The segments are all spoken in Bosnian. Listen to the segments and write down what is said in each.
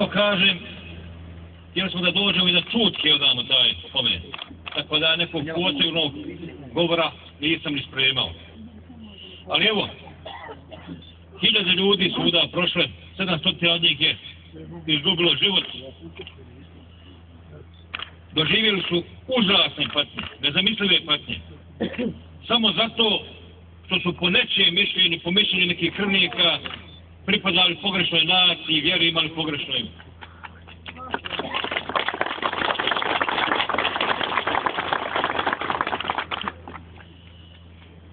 kažem, htjeli smo da dođemo i da čutke odamo taj spomen. Tako da nekog posebnog govora nisam ni spremao. Ali evo, 1000 ljudi su svuda prošle, 700 od njih je izgubilo život. Doživjeli su užasne patnje, nezamislive patnje. Samo zato što su po nečijem mišljenju, po mišljenju nekih krvnika, pripadali pogrešnoj naciji, vjeri imali pogrešno ime.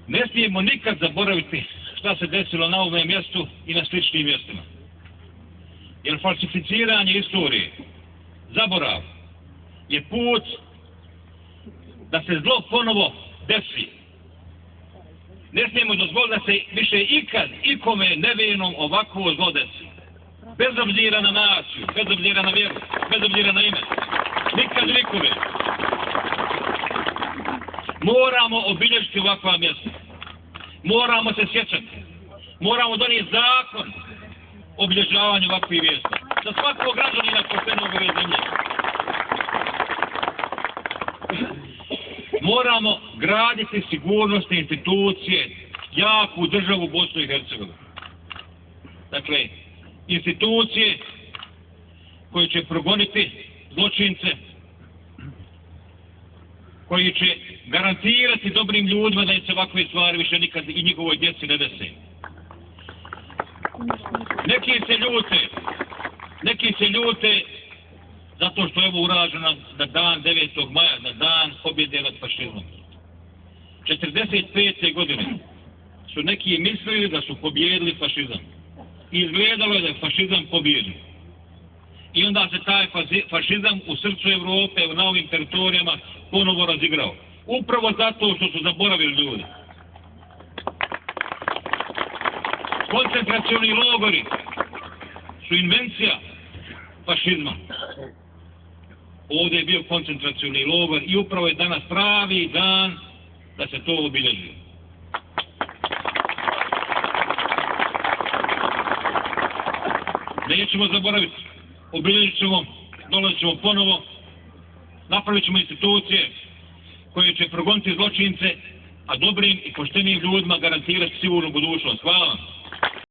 Ne smijemo nikad zaboraviti šta se desilo na ovom mjestu i na sličnim mjestima. Jer falsificiranje istorije, zaborav, je put da se zlo ponovo desi. Ne smijemo dozvoliti da se više ikad ikome nevinom ovako zlo desi. Bez obzira na naciju, bez obzira na vjeru, bez obzira na ime. Nikad nikome. Moramo obilježiti ovakva mjesta. Moramo se sjećati. Moramo donijeti zakon o obilježavanju ovakvih mjesta. Za svakog građanina poštenog ove zemlje. Moramo graditi sigurnosne institucije, jaku državu Bosnu i Hercegovinu. Dakle, institucije koje će progoniti zločince, koji će garantirati dobrim ljudima da im se ovakve stvari više nikad i njihovoj djeci ne dese. Neki se ljute zato što je ovo urađeno na dan 9. maja, na dan pobjede nad fašizmom. 45. godine su neki mislili da su pobjedili fašizam. I izgledalo je da je fašizam pobjeđen. I onda se taj fašizam u srcu Evrope, na ovim teritorijama, ponovo razigrao. Upravo zato što su zaboravili ljudi. Koncentracioni logori su invencija fašizma. Ovdje je bio koncentracioni logor i upravo je danas pravi dan da se to obilježi. Nećemo zaboraviti. Obilježit ćemo, dolazit ćemo ponovo, napravit ćemo institucije koje će progoniti zločince, a dobrim i poštenim ljudima garantirati sigurnu budućnost. Hvala vam.